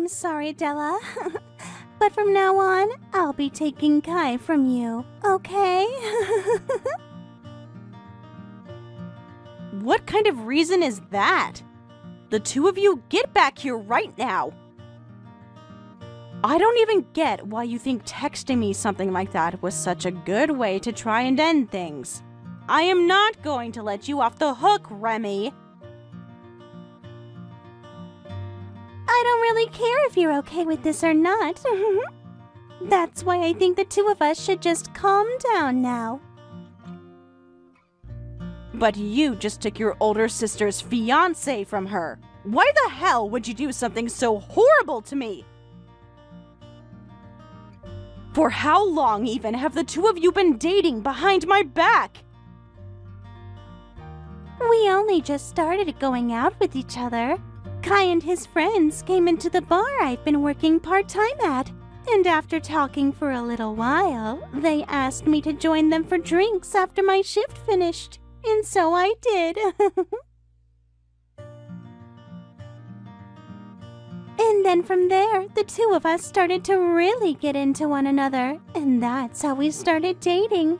I'm sorry, Della. But from now on, I'll be taking Kai from you, okay? What kind of reason is that? The two of you get back here right now. I don't even get why you think texting me something like that was such a good way to try and end things. I am not going to let you off the hook, Remy. I don't really care if you're okay with this or not. That's why I think the two of us should just calm down now. But you just took your older sister's fiancé from her. Why the hell would you do something so horrible to me? For how long even have the two of you been dating behind my back? We only just started going out with each other. Kai and his friends came into the bar I've been working part-time at, and after talking for a little while, they asked me to join them for drinks after my shift finished, and so I did. And then from there, the two of us started to really get into one another, and that's how we started dating.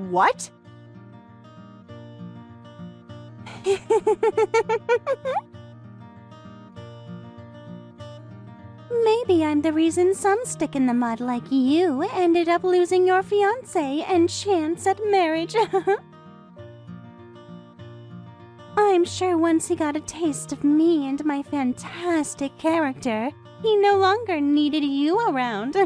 What? Maybe I'm the reason some stick in the mud like you ended up losing your fiancé and chance at marriage. I'm sure once he got a taste of me and my fantastic character, he no longer needed you around.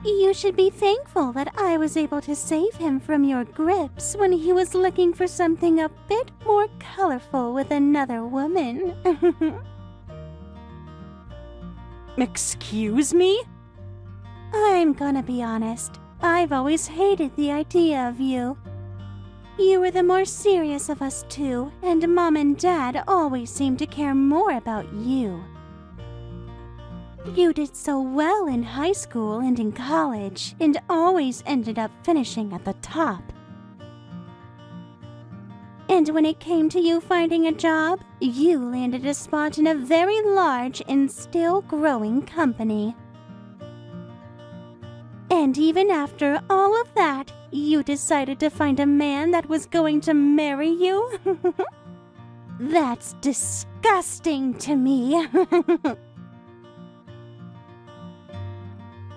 You should be thankful that I was able to save him from your grips when he was looking for something a bit more colorful with another woman. Excuse me? I'm gonna be honest. I've always hated the idea of you. You were the more serious of us two, and Mom and Dad always seemed to care more about you. You did so well in high school and in college, and always ended up finishing at the top. And when it came to you finding a job, you landed a spot in a very large and still growing company. And even after all of that, you decided to find a man that was going to marry you? That's disgusting to me.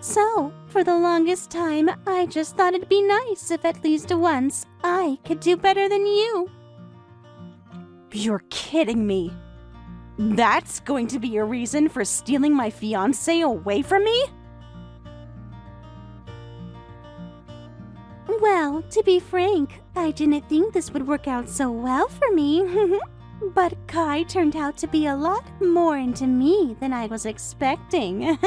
So, for the longest time, I just thought it'd be nice if at least once I could do better than you. You're kidding me. That's going to be a reason for stealing my fiancé away from me? Well, to be frank, I didn't think this would work out so well for me. But Kai turned out to be a lot more into me than I was expecting.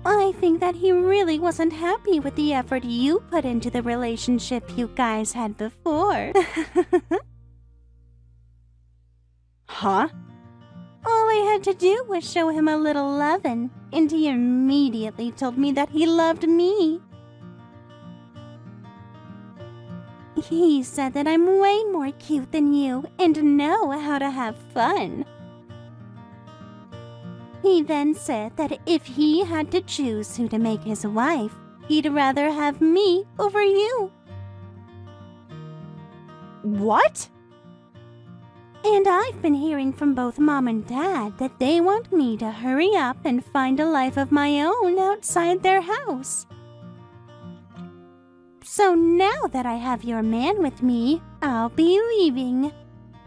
I think that he really wasn't happy with the effort you put into the relationship you guys had before. Huh? All I had to do was show him a little lovin', and he immediately told me that he loved me. He said that I'm way more cute than you and know how to have fun. He then said that if he had to choose who to make his wife, he'd rather have me over you. What? And I've been hearing from both Mom and Dad that they want me to hurry up and find a life of my own outside their house. So now that I have your man with me, I'll be leaving.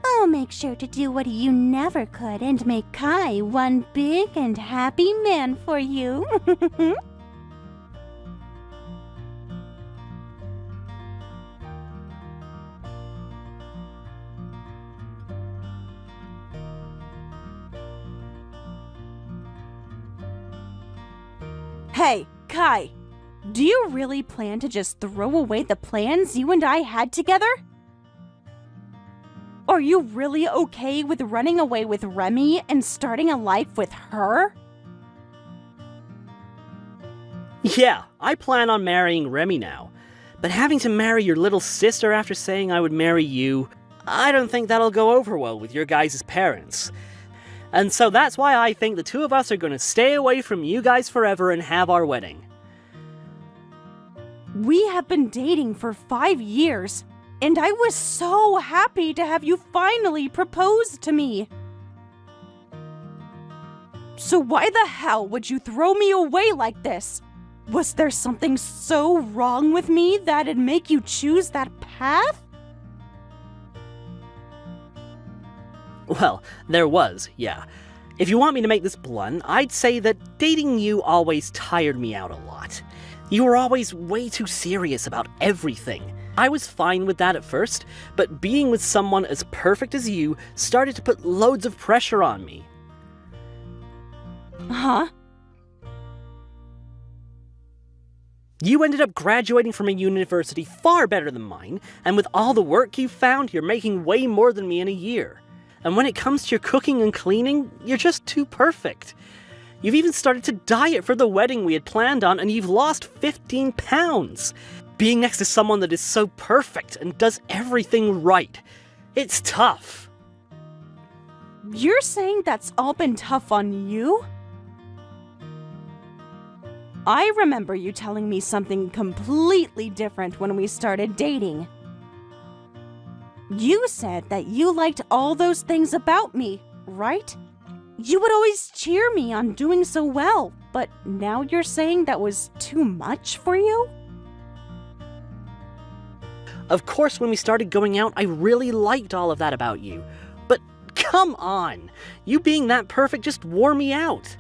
I'll make sure to do what you never could and make Kai one big and happy man for you. Hey, Kai, do you really plan to just throw away the plans you and I had together? Are you really okay with running away with Remy and starting a life with her? Yeah, I plan on marrying Remy now. But having to marry your little sister after saying I would marry you, I don't think that'll go over well with your guys' parents. And so that's why I think the two of us are going to stay away from you guys forever and have our wedding. We have been dating for 5 years, and I was so happy to have you finally propose to me. So why the hell would you throw me away like this? Was there something so wrong with me that'd make you choose that path? Well, there was, yeah. If you want me to make this blunt, I'd say that dating you always tired me out a lot. You were always way too serious about everything. I was fine with that at first, but being with someone as perfect as you started to put loads of pressure on me. Huh? You ended up graduating from a university far better than mine, and with all the work you found, you're making way more than me in a year. And when it comes to your cooking and cleaning, you're just too perfect. You've even started to diet for the wedding we had planned on, and you've lost 15 pounds. Being next to someone that is so perfect and does everything right, it's tough. You're saying that's all been tough on you? I remember you telling me something completely different when we started dating. You said that you liked all those things about me, right? You would always cheer me on doing so well, but now you're saying that was too much for you? Of course, when we started going out, I really liked all of that about you. But come on, you being that perfect just wore me out.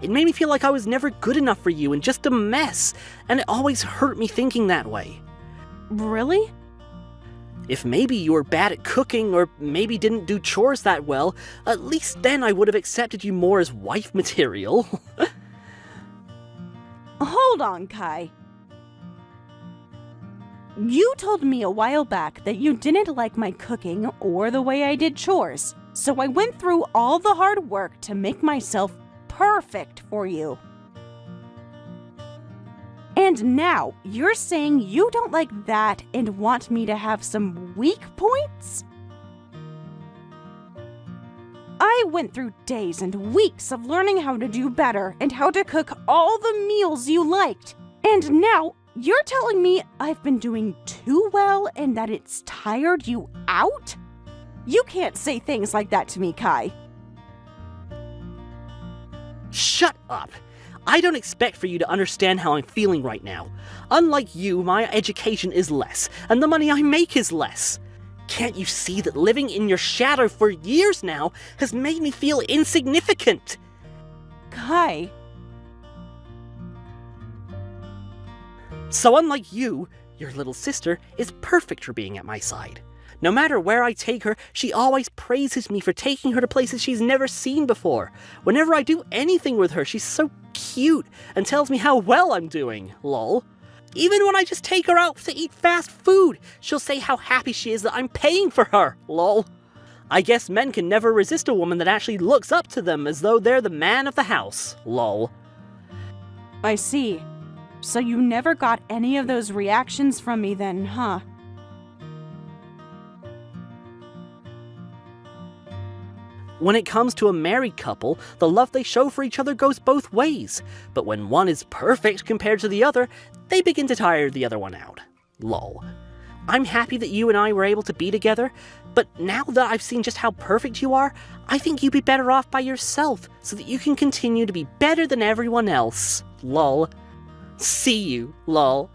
It made me feel like I was never good enough for you and just a mess, and it always hurt me thinking that way. Really? If maybe you were bad at cooking or maybe didn't do chores that well, at least then I would have accepted you more as wife material. Hold on, Kai. You told me a while back that you didn't like my cooking or the way I did chores, so I went through all the hard work to make myself perfect for you. And now you're saying you don't like that and want me to have some weak points? I went through days and weeks of learning how to do better and how to cook all the meals you liked. And now you're telling me I've been doing too well and that it's tired you out? You can't say things like that to me, Kai. Shut up! I don't expect for you to understand how I'm feeling right now. Unlike you, my education is less, and the money I make is less. Can't you see that living in your shadow for years now has made me feel insignificant? Kai. So unlike you, your little sister is perfect for being at my side. No matter where I take her, she always praises me for taking her to places she's never seen before. Whenever I do anything with her, she's so cute and tells me how well I'm doing, lol. Even when I just take her out to eat fast food, she'll say how happy she is that I'm paying for her, lol. I guess men can never resist a woman that actually looks up to them as though they're the man of the house, lol. I see. So you never got any of those reactions from me then, huh? When it comes to a married couple, the love they show for each other goes both ways. But when one is perfect compared to the other, they begin to tire the other one out. Lol. I'm happy that you and I were able to be together, but now that I've seen just how perfect you are, I think you'd be better off by yourself so that you can continue to be better than everyone else. Lol. See you, lol.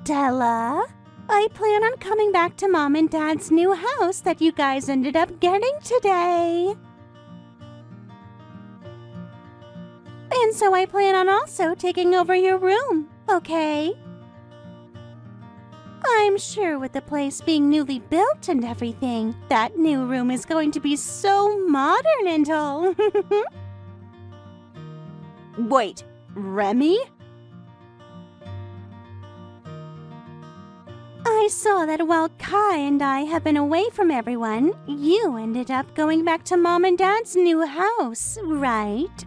Della, I plan on coming back to Mom and Dad's new house that you guys ended up getting today. And so I plan on also taking over your room, okay? I'm sure with the place being newly built and everything, that new room is going to be so modern and all. Wait, Remy? I saw that while Kai and I have been away from everyone, you ended up going back to Mom and Dad's new house, right?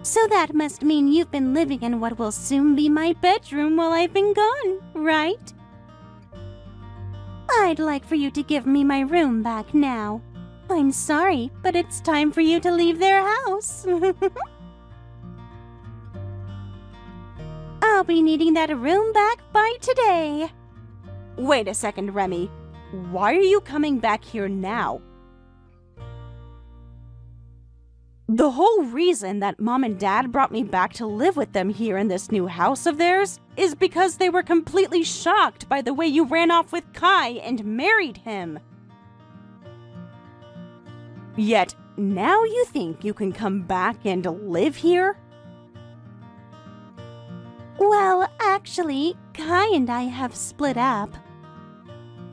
So that must mean you've been living in what will soon be my bedroom while I've been gone, right? I'd like for you to give me my room back now. I'm sorry, but it's time for you to leave their house. I'll be needing that room back by today. Wait a second, Remy. Why are you coming back here now? The whole reason that Mom and Dad brought me back to live with them here in this new house of theirs is because they were completely shocked by the way you ran off with Kai and married him. Yet, now you think you can come back and live here? Well, actually, Kai and I have split up.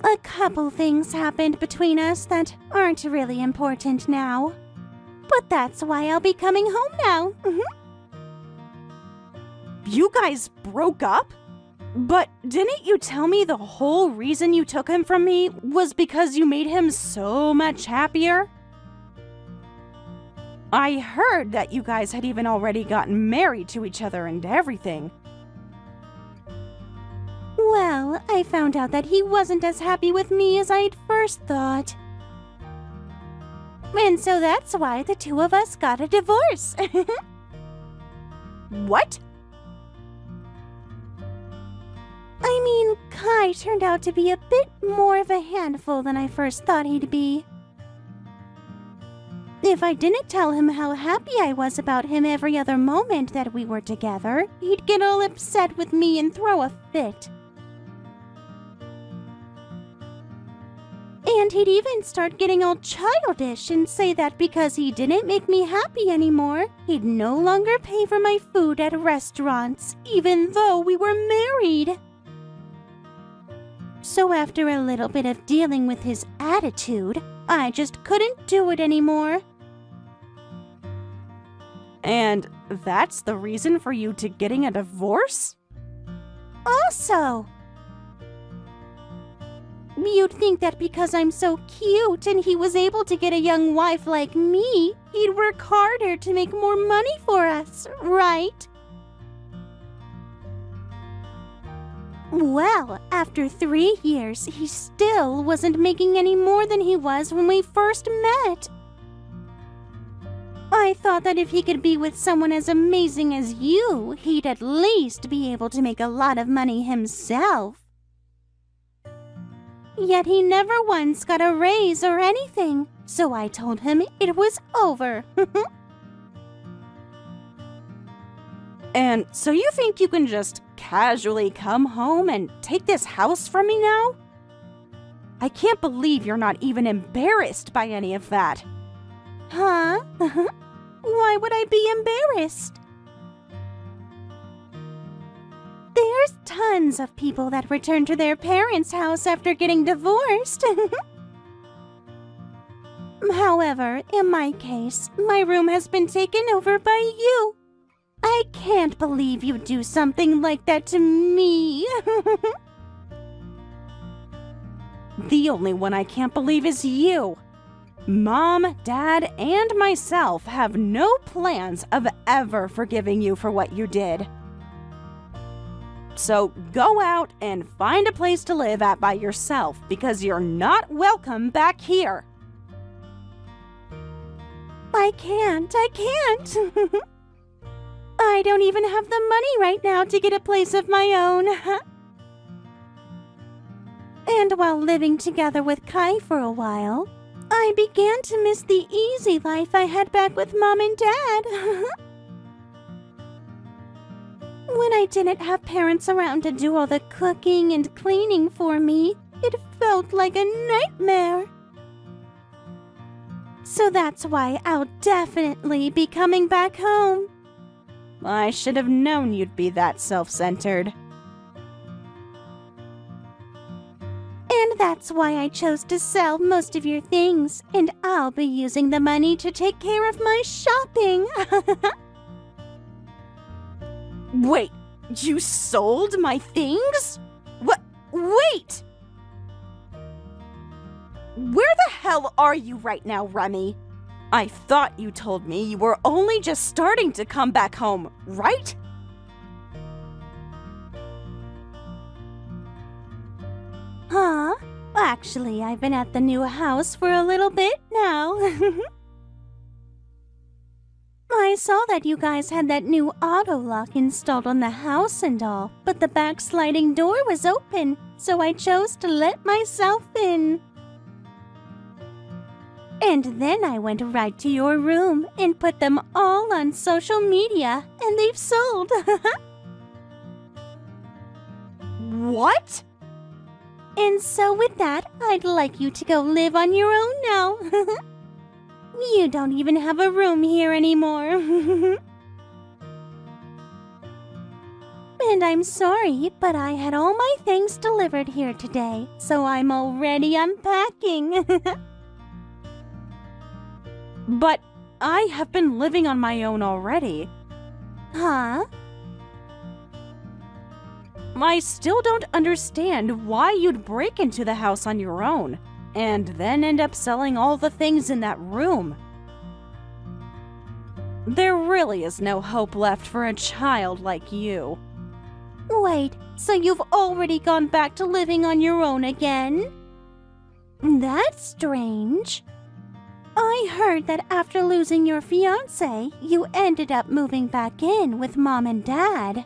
A couple things happened between us that aren't really important now. But that's why I'll be coming home now. You guys broke up? But didn't you tell me the whole reason you took him from me was because you made him so much happier? I heard that you guys had even already gotten married to each other and everything. Well, I found out that he wasn't as happy with me as I'd first thought. And so that's why the two of us got a divorce. What? I mean, Kai turned out to be a bit more of a handful than I first thought he'd be. If I didn't tell him how happy I was about him every other moment that we were together, he'd get all upset with me and throw a fit. And he'd even start getting all childish and say that because he didn't make me happy anymore, he'd no longer pay for my food at restaurants, even though we were married. So after a little bit of dealing with his attitude, I just couldn't do it anymore. And that's the reason for you to getting a divorce? Also, you'd think that because I'm so cute and he was able to get a young wife like me, he'd work harder to make more money for us, right? Well, after 3 years, he still wasn't making any more than he was when we first met. I thought that if he could be with someone as amazing as you, he'd at least be able to make a lot of money himself. Yet he never once got a raise or anything, so I told him it was over. And so you think you can just casually come home and take this house from me now? I can't believe you're not even embarrassed by any of that. Huh? Why would I be embarrassed? There's tons of people that return to their parents' house after getting divorced. However, in my case, my room has been taken over by you. I can't believe you'd do something like that to me. The only one I can't believe is you. Mom, Dad, and myself have no plans of ever forgiving you for what you did. So go out and find a place to live at by yourself because you're not welcome back here. I can't. I don't even have the money right now to get a place of my own. And while living together with Kai for a while, I began to miss the easy life I had back with Mom and Dad. When I didn't have parents around to do all the cooking and cleaning for me, it felt like a nightmare. So that's why I'll definitely be coming back home. I should have known you'd be that self-centered. And that's why I chose to sell most of your things, and I'll be using the money to take care of my shopping. Wait, you sold my things? Wait! Where the hell are you right now, Remy? I thought you told me you were only just starting to come back home, right? Huh? Actually, I've been at the new house for a little bit now. I saw that you guys had that new auto lock installed on the house and all, but the back sliding door was open, so I chose to let myself in. And then I went right to your room and put them all on social media, and they've sold. What? And so with that, I'd like you to go live on your own now. You don't even have a room here anymore. And I'm sorry, but I had all my things delivered here today, so I'm already unpacking. But I have been living on my own already. Huh? I still don't understand why you'd break into the house on your own and then end up selling all the things in that room. There really is no hope left for a child like you. Wait, so you've already gone back to living on your own again? That's strange. I heard that after losing your fiancé, you ended up moving back in with Mom and Dad.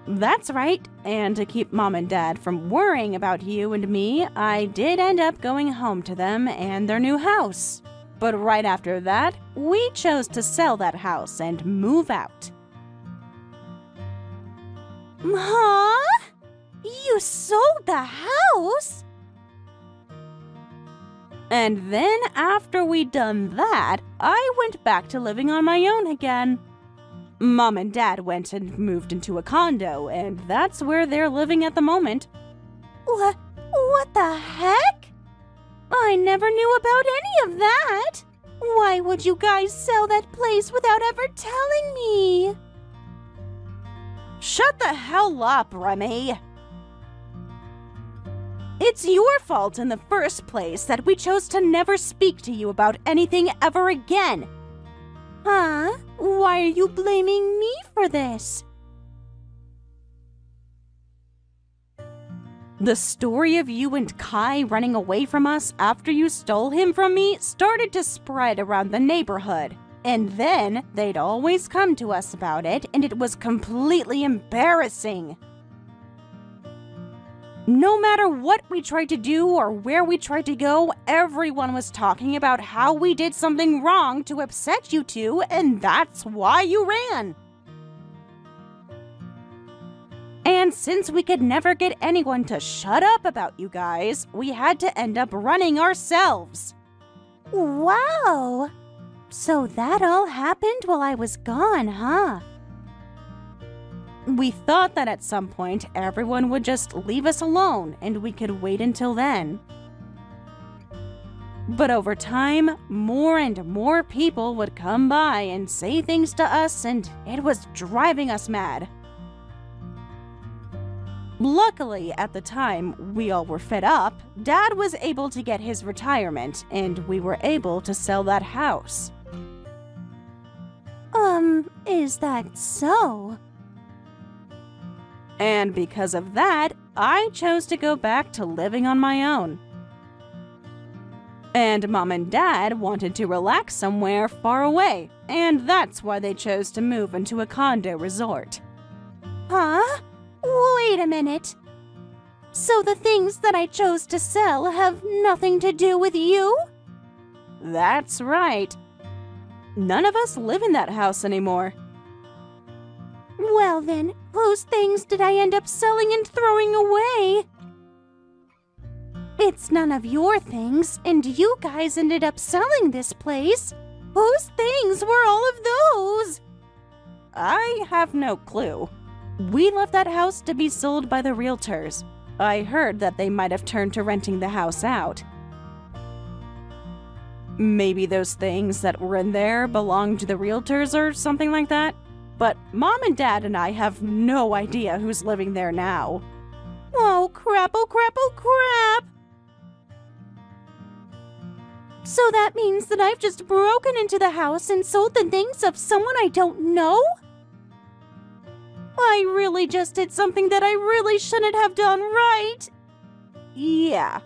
That's right, and to keep Mom and Dad from worrying about you and me, I did end up going home to them and their new house. But right after that, we chose to sell that house and move out. Huh? You sold the house? And then after we'd done that, I went back to living on my own again. Mom and Dad went and moved into a condo, and that's where they're living at the moment. What the heck? I never knew about any of that. Why would you guys sell that place without ever telling me? Shut the hell up, Remy. It's your fault in the first place that we chose to never speak to you about anything ever again. Huh? Why are you blaming me for this? The story of you and Kai running away from us after you stole him from me started to spread around the neighborhood. And then they'd always come to us about it, and it was completely embarrassing. No matter what we tried to do or where we tried to go, everyone was talking about how we did something wrong to upset you two, and that's why you ran. And since we could never get anyone to shut up about you guys, we had to end up running ourselves. Wow! So that all happened while I was gone, huh? We thought that at some point everyone would just leave us alone and we could wait until then. But over time, more and more people would come by and say things to us, and it was driving us mad. Luckily, at the time we all were fed up, Dad was able to get his retirement, and we were able to sell that house. Is that so? And because of that, I chose to go back to living on my own. And Mom and Dad wanted to relax somewhere far away, and that's why they chose to move into a condo resort. Huh? Wait a minute. So the things that I chose to sell have nothing to do with you? That's right. None of us live in that house anymore. Well then, whose things did I end up selling and throwing away? It's none of your things, and you guys ended up selling this place. Whose things were all of those? I have no clue. We left that house to be sold by the realtors. I heard that they might have turned to renting the house out. Maybe those things that were in there belonged to the realtors or something like that. But Mom and Dad and I have no idea who's living there now. Oh crap, oh crap, oh crap! So that means that I've just broken into the house and sold the things of someone I don't know? I really just did something that I really shouldn't have done, right? Yeah.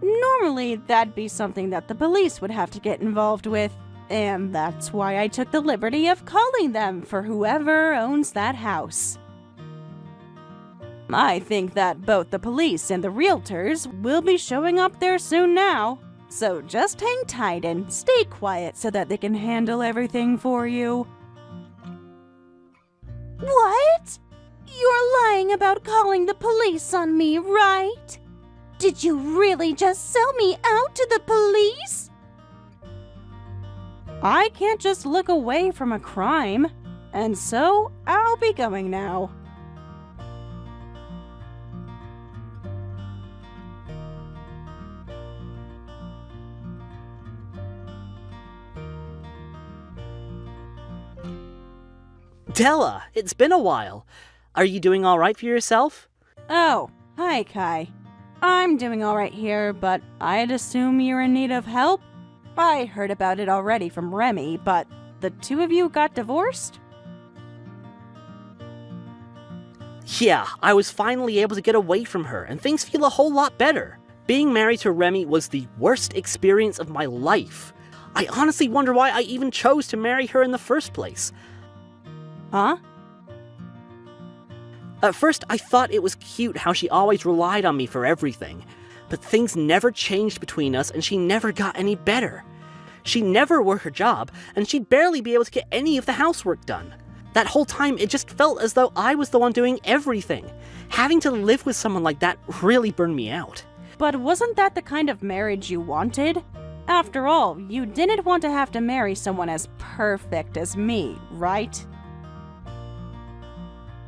Normally, that'd be something that the police would have to get involved with, and that's why I took the liberty of calling them for whoever owns that house. I think that both the police and the realtors will be showing up there soon now, so just hang tight and stay quiet so that they can handle everything for you. What? You're lying about calling the police on me, right? Did you really just sell me out to the police? I can't just look away from a crime, and so I'll be going now. Della, it's been a while. Are you doing all right for yourself? Oh, hi, Kai. I'm doing all right here, but I'd assume you're in need of help? I heard about it already from Remy, but the two of you got divorced? Yeah, I was finally able to get away from her, and things feel a whole lot better. Being married to Remy was the worst experience of my life. I honestly wonder why I even chose to marry her in the first place. Huh? At first, I thought it was cute how she always relied on me for everything. But things never changed between us, and she never got any better. She'd never work her job, and she'd barely be able to get any of the housework done. That whole time, it just felt as though I was the one doing everything. Having to live with someone like that really burned me out. But wasn't that the kind of marriage you wanted? After all, you didn't want to have to marry someone as perfect as me, right?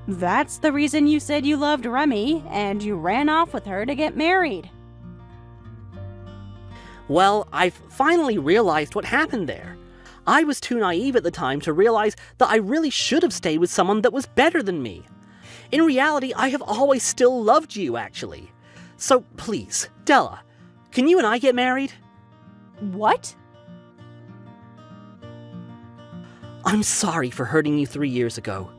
That's the reason you said you loved Remy, and you ran off with her to get married. Well, I've finally realized what happened there. I was too naive at the time to realize that I really should have stayed with someone that was better than me. In reality, I have always still loved you, actually. So please, Della, can you and I get married? What? I'm sorry for hurting you 3 years ago.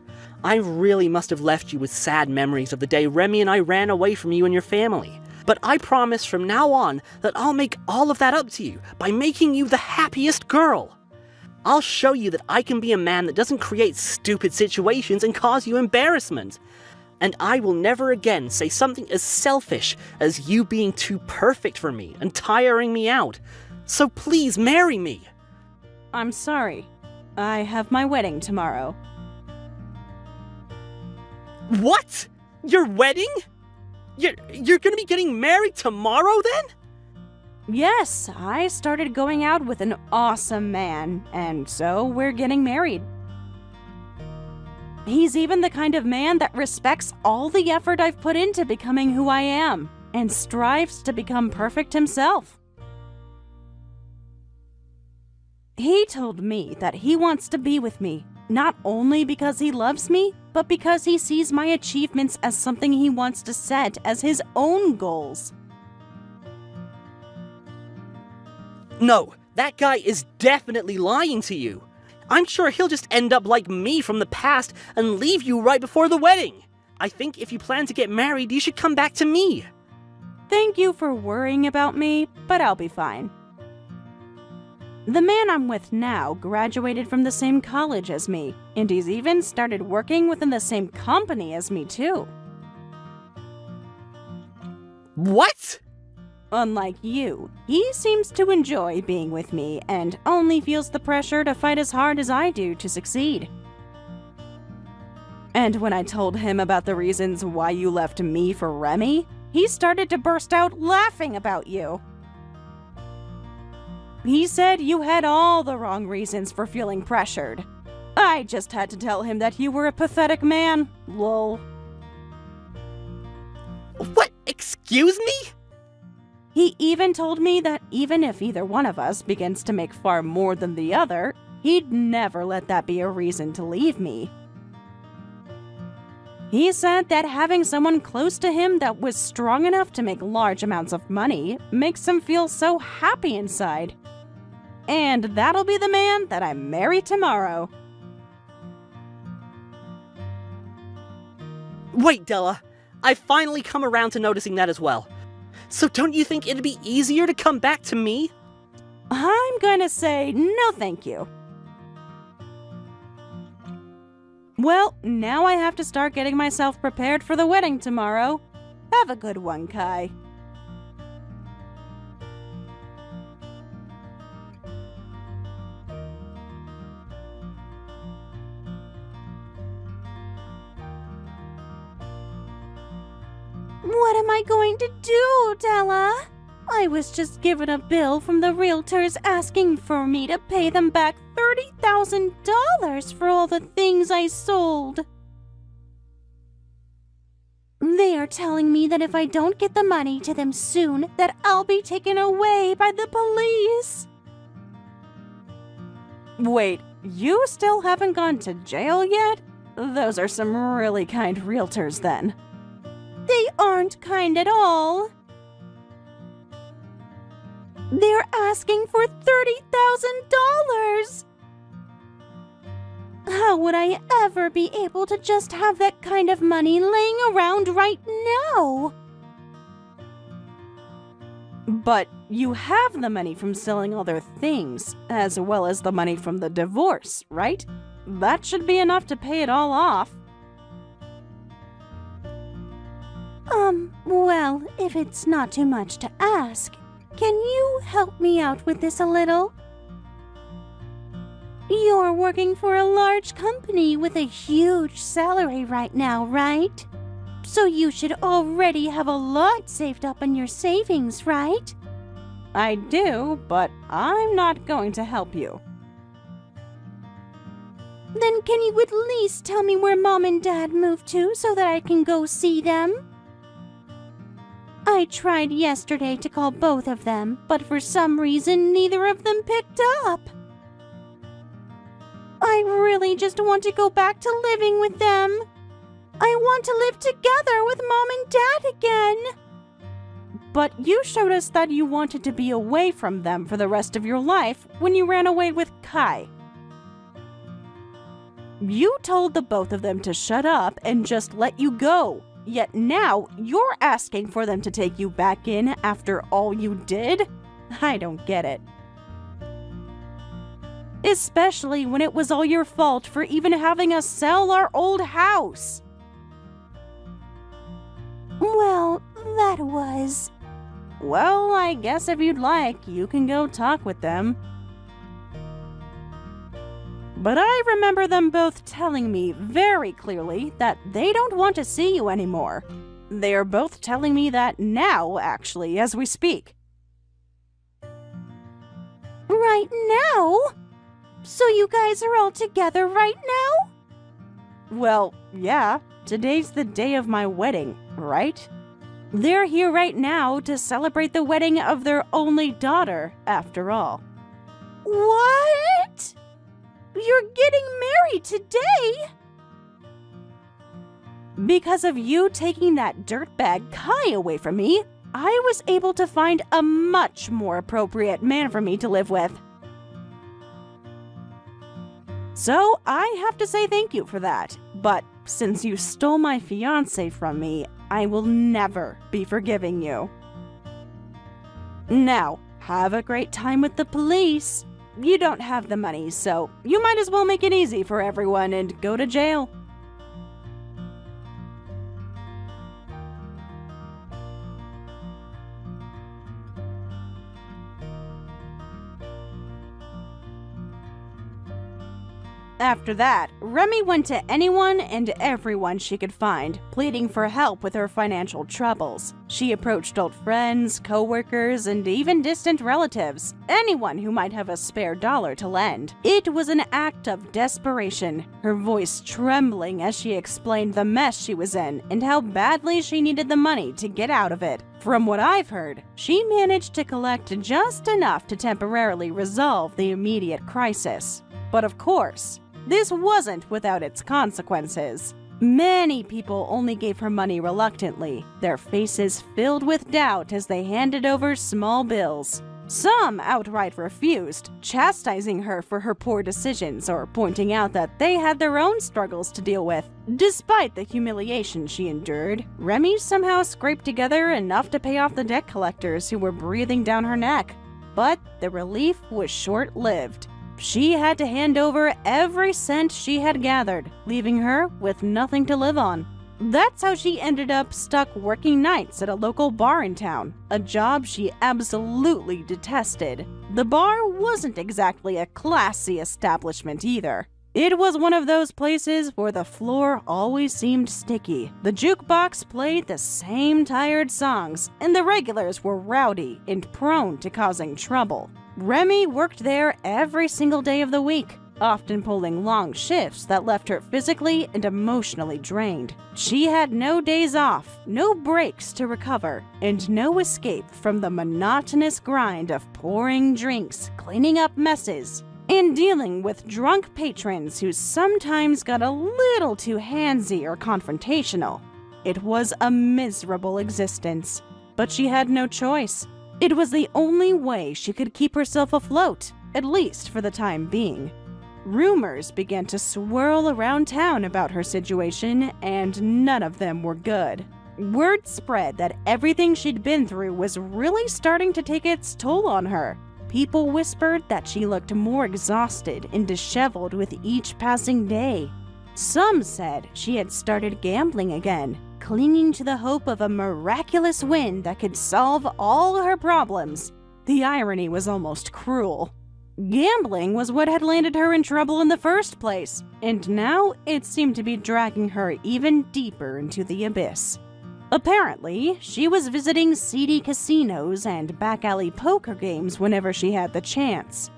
I really must have left you with sad memories of the day Remy and I ran away from you and your family. But I promise from now on that I'll make all of that up to you by making you the happiest girl. I'll show you that I can be a man that doesn't create stupid situations and cause you embarrassment. And I will never again say something as selfish as you being too perfect for me and tiring me out. So please marry me. I'm sorry. I have my wedding tomorrow. What? Your wedding? You're gonna be getting married tomorrow then? Yes, I started going out with an awesome man, and so we're getting married. He's even the kind of man that respects all the effort I've put into becoming who I am, and strives to become perfect himself. He told me that he wants to be with me, not only because he loves me, but because he sees my achievements as something he wants to set as his own goals. No, that guy is definitely lying to you. I'm sure he'll just end up like me from the past and leave you right before the wedding. I think if you plan to get married, you should come back to me. Thank you for worrying about me, but I'll be fine. The man I'm with now graduated from the same college as me, and he's even started working within the same company as me too. What? Unlike you, he seems to enjoy being with me and only feels the pressure to fight as hard as I do to succeed. And when I told him about the reasons why you left me for Remy, he started to burst out laughing about you. He said you had all the wrong reasons for feeling pressured. I just had to tell him that you were a pathetic man, lol. What? Excuse me? He even told me that even if either one of us begins to make far more than the other, he'd never let that be a reason to leave me. He said that having someone close to him that was strong enough to make large amounts of money makes him feel so happy inside. And that'll be the man that I marry tomorrow. Wait, Della. I've finally come around to noticing that as well. So don't you think it'd be easier to come back to me? I'm going to say no thank you. Well, now I have to start getting myself prepared for the wedding tomorrow. Have a good one, Kai. What am I going to do, Della? I was just given a bill from the realtors asking for me to pay them back $30,000 for all the things I sold. They are telling me that if I don't get the money to them soon, that I'll be taken away by the police. Wait, you still haven't gone to jail yet? Those are some really kind realtors then. They aren't kind at all. They're asking for $30,000. How would I ever be able to just have that kind of money laying around right now? But you have the money from selling all their things, as well as the money from the divorce, right? That should be enough to pay it all off. Well, if it's not too much to ask, can you help me out with this a little? You're working for a large company with a huge salary right now, right? So you should already have a lot saved up in your savings, right? I do, but I'm not going to help you. Then can you at least tell me where Mom and Dad moved to so that I can go see them? I tried yesterday to call both of them, but for some reason neither of them picked up. I really just want to go back to living with them. I want to live together with Mom and Dad again. But you showed us that you wanted to be away from them for the rest of your life when you ran away with Kai. You told the both of them to shut up and just let you go. Yet now you're asking for them to take you back in after all you did? I don't get it. Especially when it was all your fault for even having us sell our old house. Well, that was... Well, I guess if you'd like, you can go talk with them. But I remember them both telling me very clearly that they don't want to see you anymore. They are both telling me that now, actually, as we speak. Right now? So you guys are all together right now? Well, yeah, today's the day of my wedding, right? They're here right now to celebrate the wedding of their only daughter, after all. What? You're getting married today? Because of you taking that dirtbag Kai away from me, I was able to find a much more appropriate man for me to live with. So I have to say thank you for that. But since you stole my fiancé from me, I will never be forgiving you. Now, have a great time with the police. You don't have the money, so you might as well make it easy for everyone and go to jail. After that, Remy went to anyone and everyone she could find, pleading for help with her financial troubles. She approached old friends, co-workers, and even distant relatives, anyone who might have a spare dollar to lend. It was an act of desperation, her voice trembling as she explained the mess she was in and how badly she needed the money to get out of it. From what I've heard, she managed to collect just enough to temporarily resolve the immediate crisis. But of course, this wasn't without its consequences. Many people only gave her money reluctantly, their faces filled with doubt as they handed over small bills. Some outright refused, chastising her for her poor decisions or pointing out that they had their own struggles to deal with. Despite the humiliation she endured, Remy somehow scraped together enough to pay off the debt collectors who were breathing down her neck. But the relief was short-lived. She had to hand over every cent she had gathered, leaving her with nothing to live on. That's how she ended up stuck working nights at a local bar in town, a job she absolutely detested. The bar wasn't exactly a classy establishment either. It was one of those places where the floor always seemed sticky, the jukebox played the same tired songs, and the regulars were rowdy and prone to causing trouble. Remy worked there every single day of the week, often pulling long shifts that left her physically and emotionally drained. She had no days off, no breaks to recover, and no escape from the monotonous grind of pouring drinks, cleaning up messes, and dealing with drunk patrons who sometimes got a little too handsy or confrontational. It was a miserable existence, but she had no choice. It was the only way she could keep herself afloat, at least for the time being. Rumors began to swirl around town about her situation, and none of them were good. Word spread that everything she'd been through was really starting to take its toll on her. People whispered that she looked more exhausted and disheveled with each passing day. Some said she had started gambling again, clinging to the hope of a miraculous win that could solve all her problems. The irony was almost cruel. Gambling was what had landed her in trouble in the first place, and now it seemed to be dragging her even deeper into the abyss. Apparently, she was visiting seedy casinos and back-alley poker games whenever she had the chance,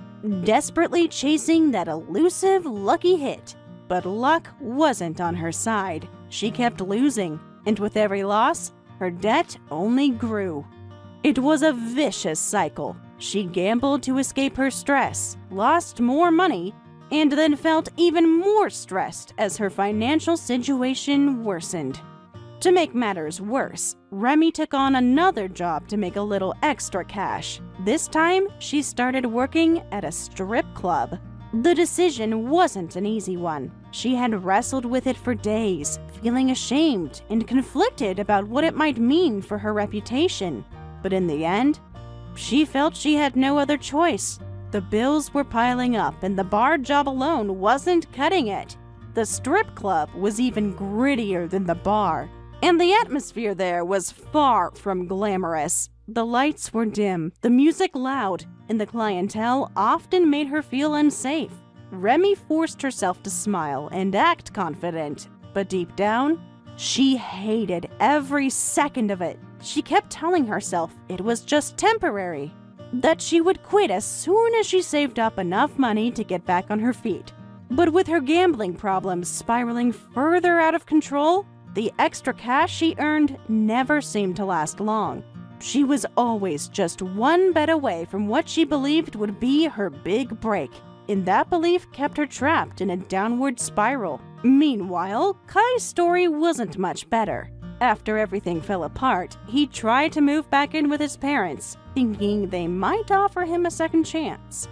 desperately chasing that elusive lucky hit. But luck wasn't on her side. She kept losing, and with every loss, her debt only grew. It was a vicious cycle. She gambled to escape her stress, lost more money, and then felt even more stressed as her financial situation worsened. To make matters worse, Remy took on another job to make a little extra cash. This time, she started working at a strip club. The decision wasn't an easy one. She had wrestled with it for days, feeling ashamed and conflicted about what it might mean for her reputation. But in the end, she felt she had no other choice. The bills were piling up, and the bar job alone wasn't cutting it. The strip club was even grittier than the bar, and the atmosphere there was far from glamorous. The lights were dim, the music loud, and the clientele often made her feel unsafe. Remy forced herself to smile and act confident, but deep down, she hated every second of it. She kept telling herself it was just temporary, that she would quit as soon as she saved up enough money to get back on her feet. But with her gambling problems spiraling further out of control, the extra cash she earned never seemed to last long. She was always just one bet away from what she believed would be her big break, and that belief kept her trapped in a downward spiral. Meanwhile, Kai's story wasn't much better. After everything fell apart, he tried to move back in with his parents, thinking they might offer him a second chance.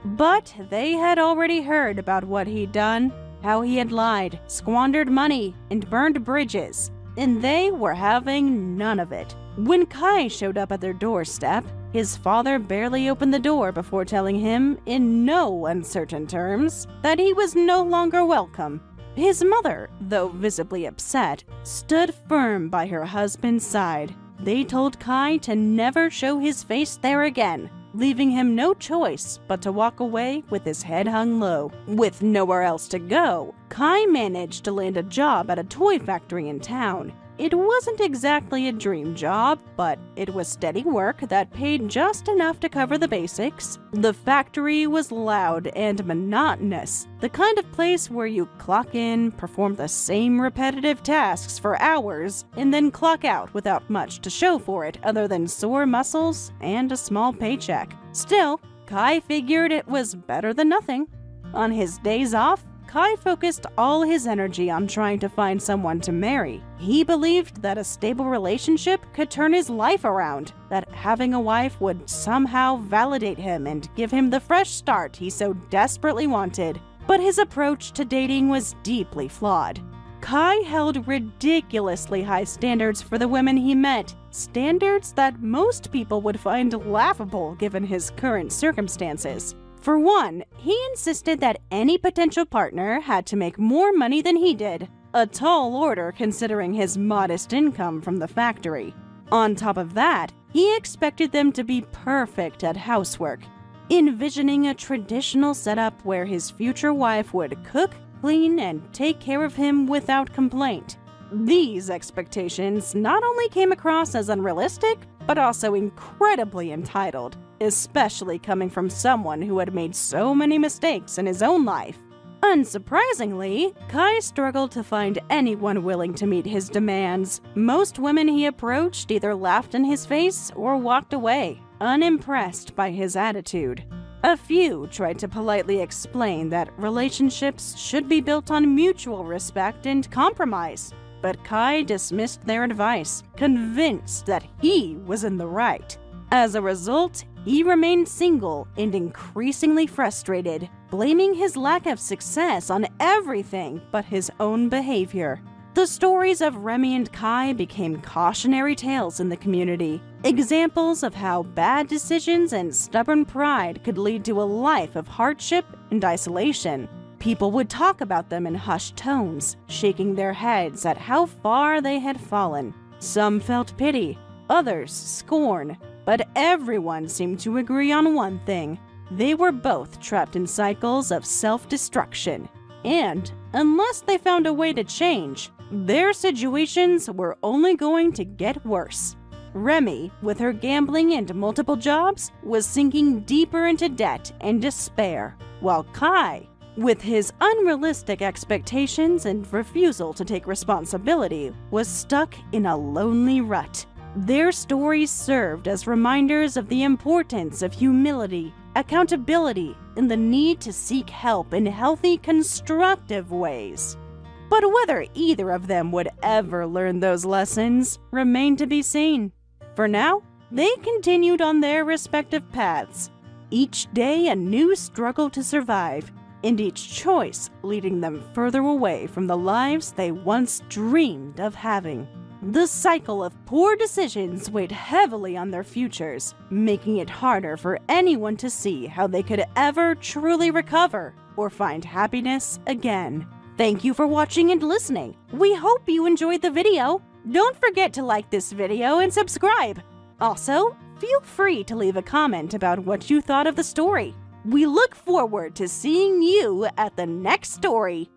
But they had already heard about what he'd done, how he had lied, squandered money, and burned bridges, and they were having none of it. When Kai showed up at their doorstep, his father barely opened the door before telling him, in no uncertain terms, that he was no longer welcome. His mother, though visibly upset, stood firm by her husband's side. They told Kai to never show his face there again, leaving him no choice but to walk away with his head hung low. With nowhere else to go, Kai managed to land a job at a toy factory in town. It wasn't exactly a dream job, but it was steady work that paid just enough to cover the basics. The factory was loud and monotonous, the kind of place where you clock in, perform the same repetitive tasks for hours, and then clock out without much to show for it other than sore muscles and a small paycheck. Still, Kai figured it was better than nothing. On his days off, Kai focused all his energy on trying to find someone to marry. He believed that a stable relationship could turn his life around, that having a wife would somehow validate him and give him the fresh start he so desperately wanted. But his approach to dating was deeply flawed. Kai held ridiculously high standards for the women he met, standards that most people would find laughable given his current circumstances. For one, he insisted that any potential partner had to make more money than he did, a tall order considering his modest income from the factory. On top of that, he expected them to be perfect at housework, envisioning a traditional setup where his future wife would cook, clean, and take care of him without complaint. These expectations not only came across as unrealistic, but also incredibly entitled, especially coming from someone who had made so many mistakes in his own life. Unsurprisingly, Kai struggled to find anyone willing to meet his demands. Most women he approached either laughed in his face or walked away, unimpressed by his attitude. A few tried to politely explain that relationships should be built on mutual respect and compromise, but Kai dismissed their advice, convinced that he was in the right. As a result, he remained single and increasingly frustrated, blaming his lack of success on everything but his own behavior. The stories of Remy and Kai became cautionary tales in the community, examples of how bad decisions and stubborn pride could lead to a life of hardship and isolation. People would talk about them in hushed tones, shaking their heads at how far they had fallen. Some felt pity, others scorn, but everyone seemed to agree on one thing. They were both trapped in cycles of self-destruction. And unless they found a way to change, their situations were only going to get worse. Remy, with her gambling and multiple jobs, was sinking deeper into debt and despair, while Kai, with his unrealistic expectations and refusal to take responsibility, was stuck in a lonely rut. Their stories served as reminders of the importance of humility, accountability, and the need to seek help in healthy, constructive ways. But whether either of them would ever learn those lessons remained to be seen. For now, they continued on their respective paths, each day a new struggle to survive, and each choice leading them further away from the lives they once dreamed of having. The cycle of poor decisions weighed heavily on their futures, making it harder for anyone to see how they could ever truly recover or find happiness again. Thank you for watching and listening. We hope you enjoyed the video. Don't forget to like this video and subscribe. Also, feel free to leave a comment about what you thought of the story. We look forward to seeing you at the next story.